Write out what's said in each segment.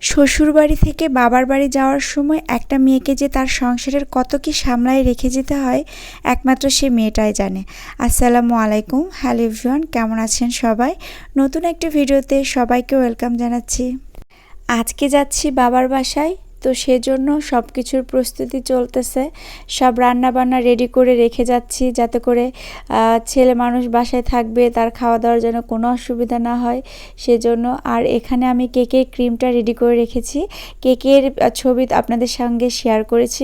শ্বশুরবাড়ি থেকে বাবার বাড়ি যাওয়ার সময় একটা মেয়েকে যে তার সংসারের কত কি সামলায় রেখে যেতে হয় একমাত্র সে মেয়েটাই জানে। আসসালামু আলাইকুম, হ্যালো এভরিওয়ান, কেমন আছেন সবাই? নতুন একটা ভিডিওতে সবাইকে ওয়েলকাম জানাচ্ছি। আজকে যাচ্ছি বাবার বাসায়, তো সেজন্য সব কিছুর প্রস্তুতি চলতেছে। সব রান্না বান্না রেডি করে রেখে যাচ্ছি, যাতে করে ছেলে মানুষ বাসায় থাকবে, তার খাওয়া দাওয়ার যেন কোনো অসুবিধা না হয় সেজন্য। আর এখানে আমি কেকের ক্রিমটা রেডি করে রেখেছি। কেকের ছবি আপনাদের সঙ্গে শেয়ার করেছি,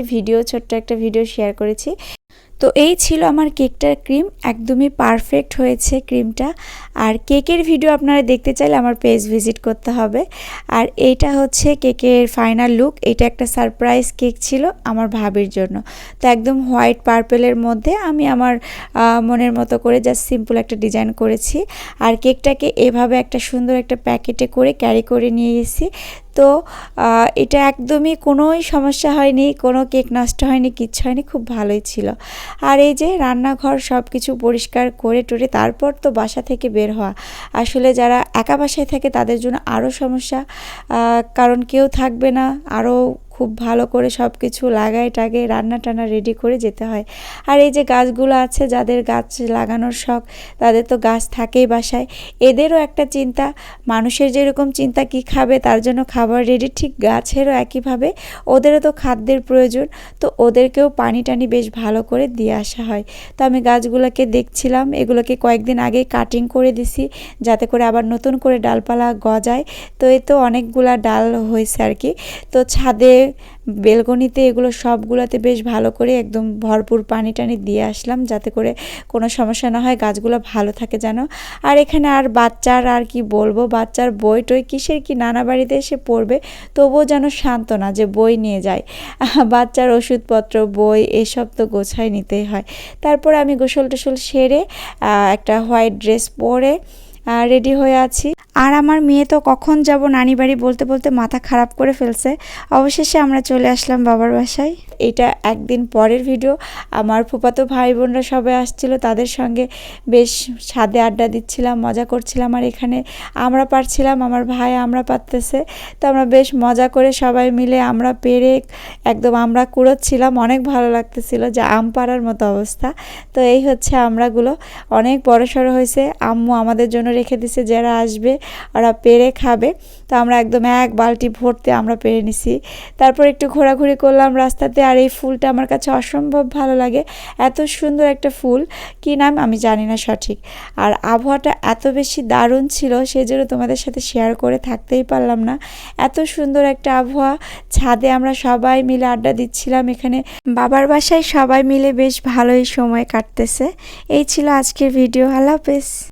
ছোট্ট একটা ভিডিও শেয়ার করেছি। তো এই ছিল আমার কেকটার ক্রিম, একদমই পারফেক্ট হয়েছে ক্রিমটা। আর কেকের ভিডিও আপনারা দেখতে চাইলে আমার পেজ ভিজিট করতে হবে। আর এইটা হচ্ছে কেকের ফাইনাল লুক। এটা একটা সারপ্রাইজ কেক ছিল আমার ভাবির জন্য। তো একদম হোয়াইট পার্পেলের মধ্যে আমি আমার মনের মতো করে জাস্ট সিম্পল একটা ডিজাইন করেছি। আর কেকটাকে এভাবে একটা সুন্দর একটা প্যাকেটে করে ক্যারি করে নিয়ে গেছি। তো এটা একদমই কোনোই সমস্যা হয়নি, কোনো কেক নষ্ট হয়নি, কিচ্ছু হয়নি, খুব ভালোই ছিল। আর এই যে রান্নাঘর সব কিছু পরিষ্কার করে টরে তারপর তো বাসা থেকে বের হওয়া। আসলে যারা একা বাসায় থাকে তাদের জন্য আরও সমস্যা, কারণ কেউ থাকবে না, আরও খুব ভালো করে সব কিছু লাগায় টাগে রান্না টান্না রেডি করে যেতে হয়। আর এই যে গাছগুলো আছে, যাদের গাছ লাগানোর শখ তাদের তো গাছ থাকেই বাসায়। এদেরও একটা চিন্তা, মানুষের যেরকম চিন্তা কি খাবে তার জন্য খাবার রেডি, ঠিক গাছেরও একইভাবে ওদেরও তো খাদ্যের প্রয়োজন। তো ওদেরকেও পানি টানি বেশ ভালো করে দিয়ে আসা হয়। তো আমি গাছগুলোকে দেখছিলাম, এগুলোকে কয়েকদিন আগে কাটিং করে দিছি যাতে করে আবার নতুন করে ডালপালা গজায়। তো এই তো অনেকগুলা ডাল হয়েছে আর কি। তো ছাদে বেলকনিতে এগুলো সবগুলোতে বেশ ভালো করে একদম ভরপুর পানি টানি দিয়ে আসলাম যাতে করে কোনো সমস্যা না হয়, গাছগুলো ভালো থাকে যেন। আর এখানে আর বাচ্চার আর কি বলবো, বাচ্চার বই টই কিসের কি, নানা বাড়িতে এসে পড়বে, তবুও যেন শান্ত না যে বই নিয়ে যায়। বাচ্চার ওষুধপত্র, বই এসব তো গোছায় নিতেই হয়। তারপর আমি গোসল টোসল সেরে একটা হোয়াইট ড্রেস পরে রেডি হয়ে আছি। আর আমার মেয়ে তো কখন যাব নানি বাড়ি বলতে বলতে মাথা খারাপ করে ফেলছে। অবশেষে আমরা চলে আসলাম বাবার বাসায়। এটা একদিন পরের ভিডিও। আমার ফুফাতো ভাই বোনরা সবাই আসছিল, তাদের সঙ্গে বেশ ছাদে আড্ডা দিচ্ছিলাম, মজা করছিলাম। আর এখানে আমরা পারছিলাম, আমার ভাই আমরা পারতেছে। তো আমরা বেশ মজা করে সবাই মিলে আমরা পেরে একদম আমরা কুড়োচ্ছিলাম, অনেক ভালো লাগতেছিল, যে আম পাড়ার মতো অবস্থা। তো এই হচ্ছে আমরাগুলো অনেক বড় সড়ো হয়েছে। আম্মু আমাদের জন্য রেখে দিছে, যারা আসবে ওরা পেরে খাবে। তো আমরা একদম এক বালতি ভর্তি আমরা পেরে নিছি। তারপর একটু ঘোরাঘুরি করলাম রাস্তাতে। আর এই ফুলটা আমার কাছে অসম্ভব ভালো লাগে, এত সুন্দর একটা ফুল, কি নাম আমি জানি না সঠিক। আর আবহাওয়াটা এত বেশি দারুণ ছিল, সেই জন্য তোমাদের সাথে শেয়ার করে থাকতেই পারলাম না। এত সুন্দর একটা আবহাওয়া, ছাদে আমরা সবাই মিলে আড্ডা দিচ্ছিলাম। এখানে বাবার বাসায় সবাই মিলে বেশ ভালোই সময় কাটতেছে। এই ছিল আজকের ভিডিও। আল্লাহ হাফেজ।